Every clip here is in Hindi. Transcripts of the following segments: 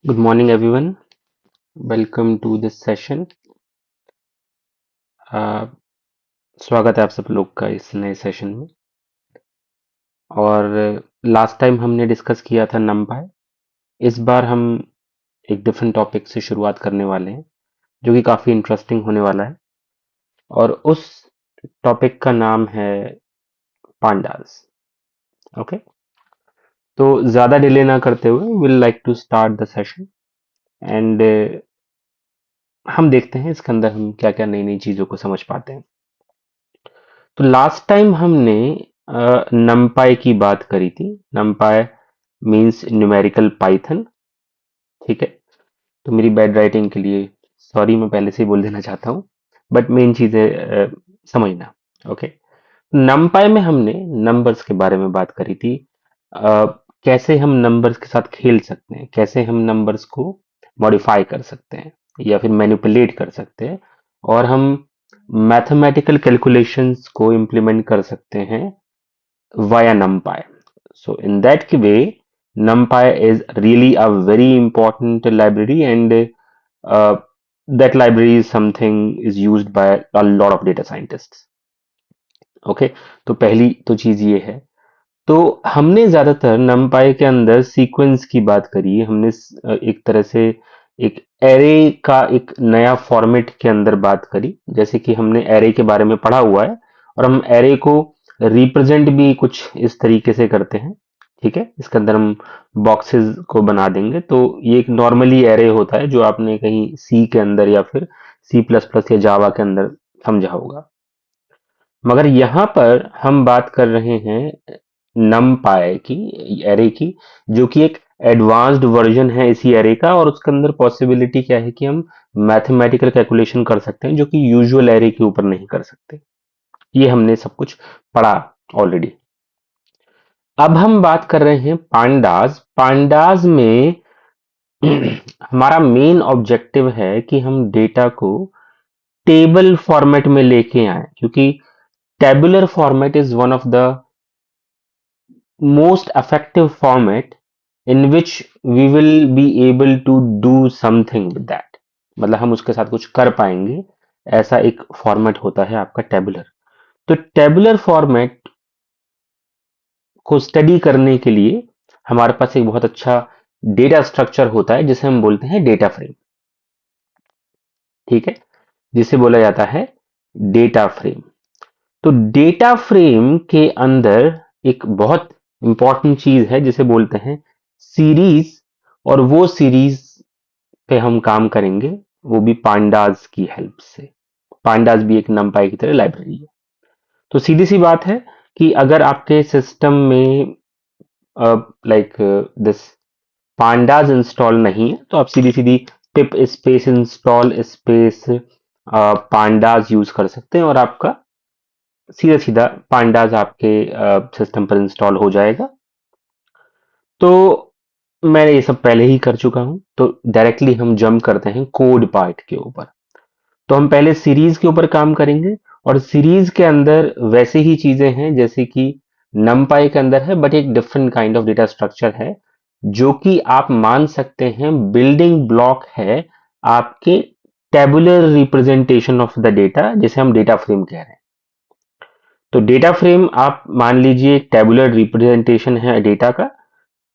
Good morning, everyone. Welcome to this session. Uh, स्वागत है आप सब लोग का इस नए सेशन में। और लास्ट टाइम हमने डिस्कस किया था numpy। इस बार हम एक डिफरेंट टॉपिक से शुरुआत करने वाले हैं जो कि काफी इंटरेस्टिंग होने वाला है। और उस टॉपिक का नाम है पांडास। ओके, तो ज्यादा डिले ना करते हुए will like to start the session. And हम देखते हैं इसके अंदर हम क्या क्या नई नई चीजों को समझ पाते हैं। तो लास्ट टाइम हमने numpy की बात करी थी। numpy means numerical Python. ठीक है, तो मेरी बैड राइटिंग के लिए सॉरी, मैं पहले से ही बोल देना चाहता हूँ। बट मेन चीजें समझना। ओके, numpy में हमने नंबर्स के बारे में बात करी थी। अ, कैसे हम नंबर्स के साथ खेल सकते हैं, कैसे हम नंबर्स को मॉडिफाई कर सकते हैं या फिर मैनिपुलेट कर सकते हैं, और हम मैथमेटिकल कैलकुलेशंस को इम्प्लीमेंट कर सकते हैं via NumPy. So in that way, NumPy is really a very important library, and uh, that library is something is used by a lot of data scientists. Okay, तो पहली तो चीज ये है। तो हमने ज्यादातर numpy के अंदर सीक्वेंस की बात करी। हमने एक तरह से एक एरे का एक नया फॉर्मेट के अंदर बात करी, जैसे कि हमने एरे के बारे में पढ़ा हुआ है। और हम एरे को रिप्रेजेंट भी कुछ इस तरीके से करते हैं। ठीक है, इसके अंदर हम बॉक्सेस को बना देंगे। तो ये एक नॉर्मली एरे होता है जो आपने कहीं सी के अंदर या फिर सी प्लस प्लस या जावा के अंदर समझा होगा। मगर यहाँ पर हम बात कर रहे हैं numpy की, एरे की, जो कि एक एडवांस्ड वर्जन है इसी एरे का। और उसके अंदर पॉसिबिलिटी क्या है कि हम मैथमेटिकल कैलकुलेशन कर सकते हैं जो कि यूजुअल एरे के ऊपर नहीं कर सकते। ये हमने सब कुछ पढ़ा ऑलरेडी। अब हम बात कर रहे हैं पांडास। पांडास में हमारा मेन ऑब्जेक्टिव है कि हम डेटा को टेबल फॉर्मेट में लेके आए, क्योंकि tabular format is one of the most effective format in which we will be able to do something with that। मतलब हम उसके साथ कुछ कर पाएंगे, ऐसा एक फॉर्मेट होता है आपका टेबुलर। तो टेबुलर फॉर्मेट को स्टडी करने के लिए हमारे पास एक बहुत अच्छा डेटा स्ट्रक्चर होता है जिसे हम बोलते हैं डेटा फ्रेम। ठीक है, जिसे बोला जाता है डेटा फ्रेम। तो डेटा फ्रेम के अंदर एक बहुत इंपॉर्टेंट चीज है जिसे बोलते हैं सीरीज। और वो सीरीज पे हम काम करेंगे, वो भी पांडास की हेल्प से। पांडास भी एक numpy की तरह लाइब्रेरी है। तो सीधी सी बात है कि अगर आपके सिस्टम में लाइक दिस पांडास इंस्टॉल नहीं है, तो आप सीधी सीधी pip space install space pandas use कर सकते हैं और आपका सीधा सीधा पांडास आपके सिस्टम पर इंस्टॉल हो जाएगा। तो मैंने ये सब पहले ही कर चुका हूं, तो डायरेक्टली हम जंप करते हैं कोड पार्ट के ऊपर। तो हम पहले सीरीज के ऊपर काम करेंगे। और सीरीज के अंदर वैसे ही चीजें हैं जैसे कि numpy के अंदर है, बट एक different kind of data structure है जो कि आप मान सकते हैं बिल्डिंग ब्लॉक है आपके tabular representation of the data, जिसे हम डेटा फ्रेम कह रहे हैं। तो डेटा फ्रेम आप मान लीजिए एक टेबुलर रिप्रेजेंटेशन है डेटा का।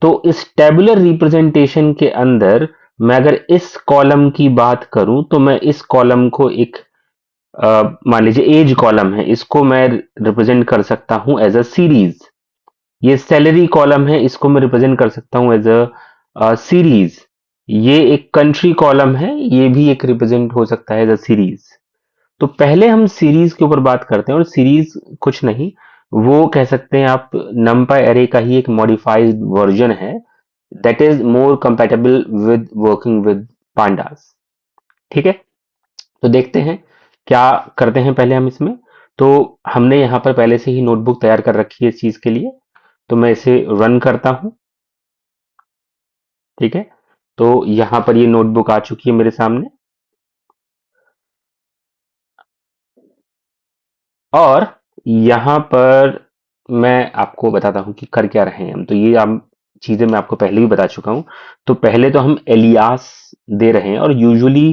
तो इस टेबुलर रिप्रेजेंटेशन के अंदर मैं अगर इस कॉलम की बात करूं, तो मैं इस कॉलम को एक मान लीजिए एज कॉलम है, इसको मैं रिप्रेजेंट कर सकता हूं एज अ सीरीज। ये सैलरी कॉलम है, इसको मैं रिप्रेजेंट कर सकता हूं एज अ सीरीज। ये एक कंट्री कॉलम है, ये भी एक रिप्रेजेंट हो सकता है एज अ सीरीज। तो पहले हम सीरीज के ऊपर बात करते हैं। और सीरीज कुछ नहीं, वो कह सकते हैं आप numpy एरे का ही एक मॉडिफाइड वर्जन है that is more compatible with working with pandas. ठीक है, तो देखते हैं क्या करते हैं पहले हम इसमें। तो हमने यहाँ पर पहले से ही नोटबुक तैयार कर रखी है इस चीज के लिए। तो मैं इसे रन करता हूँ। ठीक है, तो यहाँ पर ये नोटबुक आ चुकी है मेरे सामने। और यहाँ पर मैं आपको बताता हूँ कि कर क्या रहे हैं हम। तो ये हम चीजें मैं आपको पहले भी बता चुका हूं। तो पहले तो हम एलियास दे रहे हैं, और यूजुअली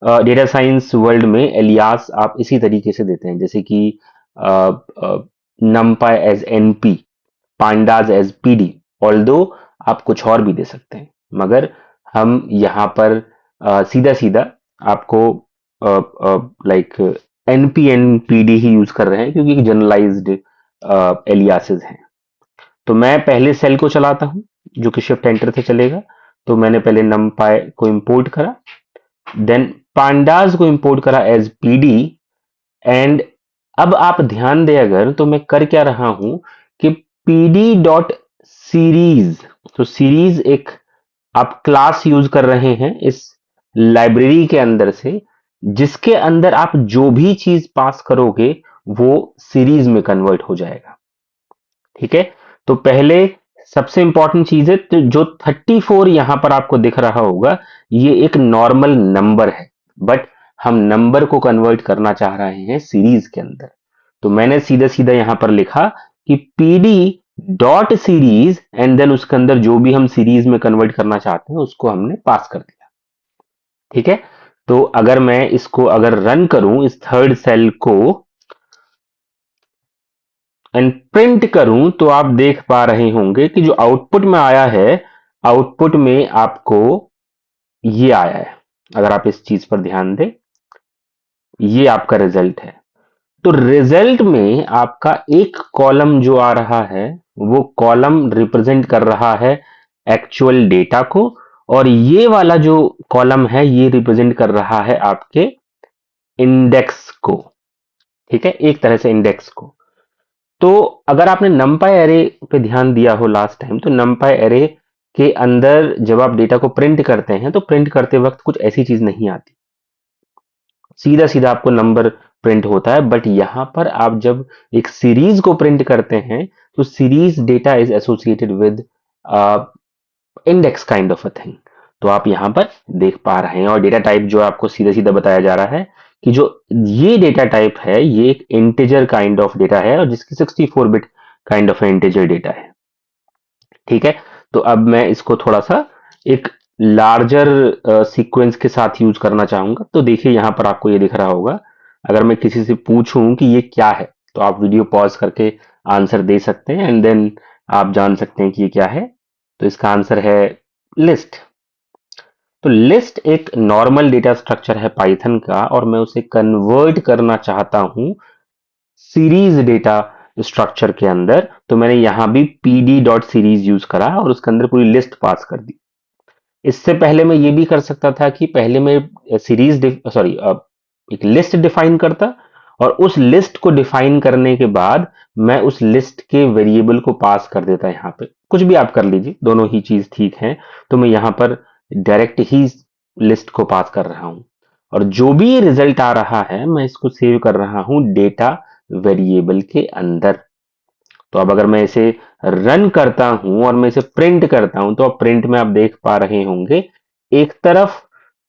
डेटा साइंस वर्ल्ड में एलियास आप इसी तरीके से देते हैं, जैसे कि numpy as np, pandas as pd। Although आप कुछ और भी दे सकते हैं, मगर हम यहाँ पर सीधा सीधा आपको like np and pd he use कर रहे हैं, क्योंकि जनरलाइज्ड एलियासेस हैं। तो मैं पहले सेल को चलाता हूं, जो कि शिफ्ट एंटर से चलेगा। तो मैंने पहले numpy को इंपोर्ट करा, देन pandas को इंपोर्ट करा एज pd। एंड अब आप ध्यान दें अगर, तो मैं कर क्या रहा हूं कि pd डॉट सीरीज, तो सीरीज एक आप क्लास यूज कर रहे हैं इस लाइब्रेरी के अंदर से, जिसके अंदर आप जो भी चीज पास करोगे वो सीरीज में कन्वर्ट हो जाएगा। ठीक है, तो पहले सबसे इंपॉर्टेंट चीज है, तो जो 34 यहां पर आपको दिख रहा होगा, ये एक नॉर्मल नंबर है, बट हम नंबर को कन्वर्ट करना चाह रहे हैं सीरीज के अंदर। तो मैंने सीधा सीधा यहां पर लिखा कि pd dot series, and then उसके अंदर जो भी हम सीरीज में कन्वर्ट करना चाहते हैं उसको हमने पास कर दिया। ठीक है, तो अगर मैं इसको अगर रन करूं इस थर्ड सेल को एंड प्रिंट करूं, तो आप देख पा रहे होंगे कि जो आउटपुट में आया है, आउटपुट में आपको ये आया है। अगर आप इस चीज पर ध्यान दें, ये आपका रिजल्ट है। तो रिजल्ट में आपका एक कॉलम जो आ रहा है, वो कॉलम रिप्रेजेंट कर रहा है एक्चुअल डेटा को, और ये वाला जो कॉलम है ये रिप्रेजेंट कर रहा है आपके इंडेक्स को। ठीक है, एक तरह से इंडेक्स को। तो अगर आपने numpy एरे पे ध्यान दिया हो लास्ट टाइम, तो numpy एरे के अंदर जब आप डेटा को प्रिंट करते हैं, तो प्रिंट करते वक्त कुछ ऐसी चीज नहीं आती, सीधा सीधा आपको नंबर प्रिंट होता है। बट यहां पर आप जब एक सीरीज को प्रिंट करते हैं, तो series data is associated with index kind of a thing. तो आप यहां पर देख पा रहे हैं, और डेटा टाइप जो आपको सीधा सीधा बताया जा रहा है कि जो ये डेटा टाइप है ये एक इंटीजर काइंड ऑफ डेटा है, और जिसकी 64 bit kind of integer data है। ठीक है, तो अब मैं इसको थोड़ा सा एक लार्जर सीक्वेंस के साथ यूज करना चाहूंगा। तो देखिए यहां पर आपको ये दिख रहा होगा। अगर मैं किसी से पूछूं कि ये क्या है, तो आप वीडियो पॉज करके आंसर दे सकते हैं, एंड देन आप जान सकते हैं कि ये क्या है। तो इसका आंसर है लिस्ट। तो लिस्ट एक नॉर्मल डेटा स्ट्रक्चर है पाइथन का, और मैं उसे कन्वर्ट करना चाहता हूं सीरीज डेटा स्ट्रक्चर के अंदर। तो मैंने यहां भी pd डॉट सीरीज यूज करा और उसके अंदर पूरी लिस्ट पास कर दी। इससे पहले मैं ये भी कर सकता था कि पहले मैं सीरीज सॉरी एक लिस्ट डिफाइन करता, और उस लिस्ट को डिफाइन करने के बाद मैं उस लिस्ट के वेरिएबल को पास कर देता। यहाँ पे कुछ भी आप कर लीजिए, दोनों ही चीज ठीक है। तो मैं यहाँ पर डायरेक्ट ही लिस्ट को पास कर रहा हूं, और जो भी रिजल्ट आ रहा है मैं इसको सेव कर रहा हूं डेटा वेरिएबल के अंदर। तो अब अगर मैं इसे रन करता हूं और मैं इसे प्रिंट करता हूं, तो अब प्रिंट में आप देख पा रहे होंगे, एक तरफ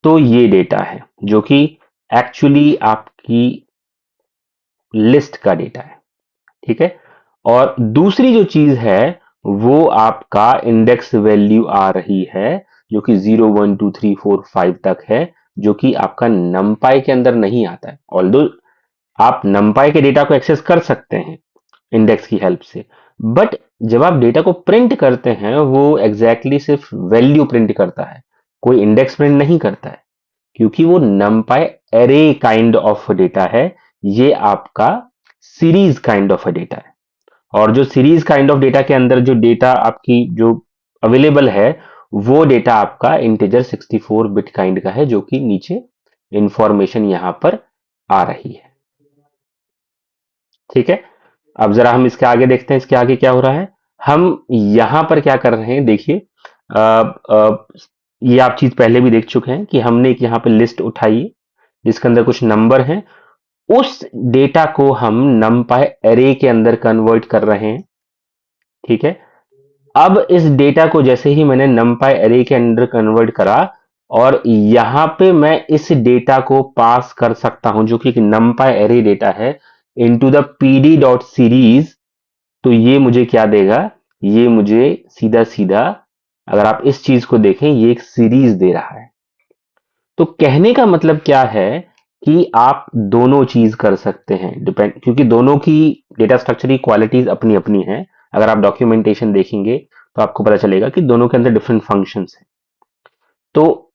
तो ये डेटा है जो कि एक्चुअली आपकी लिस्ट का डेटा है। ठीक है, और दूसरी जो चीज है वो आपका इंडेक्स वैल्यू आ रही है, जो कि 0 1 2 3 4 5 तक है, जो कि आपका numpy के अंदर नहीं आता है। ऑल्दो आप numpy के डेटा को एक्सेस कर सकते हैं इंडेक्स की हेल्प से, बट जब आप डेटा को प्रिंट करते हैं वो एग्जैक्टली सिर्फ वैल्यू प्रिंट करता है, कोई इंडेक्स प्रिंट नहीं करता है, क्योंकि वो numpy array kind of data है। ये आपका सीरीज काइंड ऑफ डेटा है, और जो सीरीज काइंड ऑफ डेटा के अंदर जो डेटा आपकी जो अवेलेबल है, वो डेटा आपका इंटीजर 64 बिट काइंड का है, जो कि नीचे इंफॉर्मेशन यहां पर आ रही है। ठीक है, अब जरा हम इसके आगे देखते हैं, इसके आगे क्या हो रहा है। हम यहां पर क्या कर रहे हैं, देखिए ये आप चीज पहले भी देख चुके हैं कि हमने एक यहाँ पे लिस्ट उठाई है, जिसके अंदर कुछ नंबर हैं। उस डेटा को हम numpy एरे के अंदर कन्वर्ट कर रहे हैं। ठीक है, अब इस डेटा को जैसे ही मैंने numpy एरे के अंदर कन्वर्ट करा, और यहां पे मैं इस डेटा को पास कर सकता हूं, जो कि एक numpy एरे डेटा है, into the pd dot series. तो ये मुझे क्या देगा, ये मुझे सीधा सीधा अगर आप इस चीज को देखें, ये एक सीरीज दे रहा है। तो कहने का मतलब क्या है कि आप दोनों चीज कर सकते हैं, डिपेंड, क्योंकि दोनों की डेटा स्ट्रक्चर की क्वालिटीज अपनी अपनी हैं। अगर आप डॉक्यूमेंटेशन देखेंगे तो आपको पता चलेगा कि दोनों के अंदर डिफरेंट फंक्शंस हैं। तो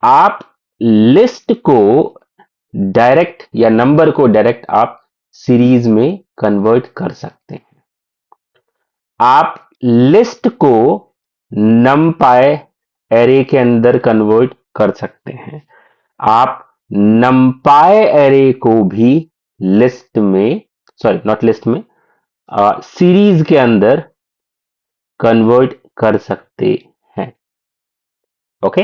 आप लिस्ट को डायरेक्ट, या नंबर को डायरेक्ट आप सीरीज में कन्वर्ट कर सकते हैं। आप लिस्ट को नमपाई एरे के अंदर कन्वर्ट कर सकते हैं। आप नमपाई एरे को भी लिस्ट में, सॉरी नॉट लिस्ट में, सीरीज के अंदर कन्वर्ट कर सकते हैं। ओके,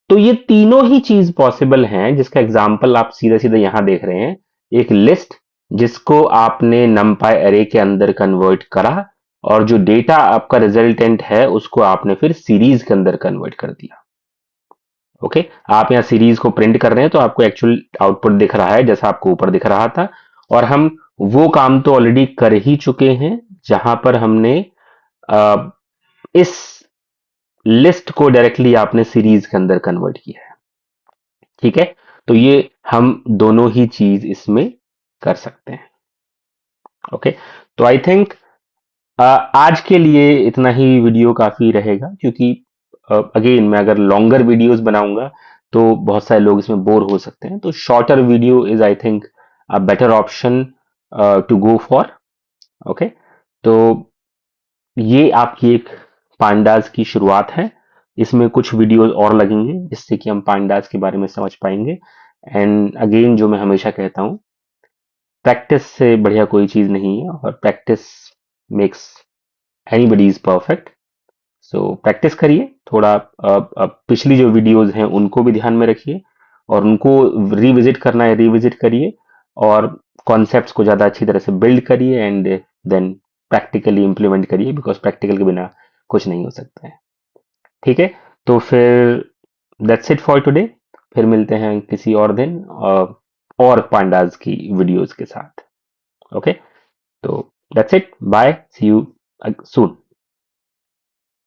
तो ये तीनों ही चीज पॉसिबल हैं, जिसका एग्जांपल आप सीधे सीधे यहां देख रहे हैं। एक लिस्ट जिसको आपने नमपाई एरे के अंदर कन्वर्ट करा, और जो डेटा आपका रिजल्टेंट है उसको आपने फिर सीरीज के अंदर कन्वर्ट कर दिया। ओके, आप यहाँ सीरीज को प्रिंट कर रहे हैं तो आपको एक्चुअल आउटपुट दिख रहा है जैसा आपको ऊपर दिख रहा था। और हम वो काम तो ऑलरेडी कर ही चुके हैं, जहां पर हमने इस लिस्ट को डायरेक्टली आपने सीरीज के अंदर कन्वर्ट किया है। ठीक है, तो ये हम दोनों ही चीज इसमें कर सकते हैं। ओके, तो आई थिंक आज के लिए इतना ही वीडियो काफी रहेगा, क्योंकि अगेन मैं अगर लॉन्गर वीडियोस बनाऊंगा तो बहुत सारे लोग इसमें बोर हो सकते हैं। तो shorter video is I think a better option to go for. Okay, तो ये आपकी एक पांडास की शुरुआत है। इसमें कुछ वीडियोस और लगेंगे जिससे कि हम पांडास के बारे में समझ पाएंगे। एंड अगेन, जो मैं हमेशा कहता हूँ, प्रैक्टिस से बढ़िया कोई चीज नहीं है, और practice makes anybody is perfect. So practice करिए थोड़ा। पिछली जो वीडियोस हैं उनको भी ध्यान में रखिए, और उनको रिविजिट करना है रिविजिट करिए, और कॉन्सेप्ट्स को ज़्यादा अच्छी तरह से बिल्ड करिए, एंड देन प्रैक्टिकली इम्प्लीमेंट करिए, बिकॉज प्रैक्टिकल के बिना कुछ नहीं हो सकता है। ठीक है, तो फिर दैट्स इट फॉर टुडे। फिर मिलते हैं किसी और दिन और पांडाज की वीडियोस के साथ। ओके, तो that's it, bye, see you soon.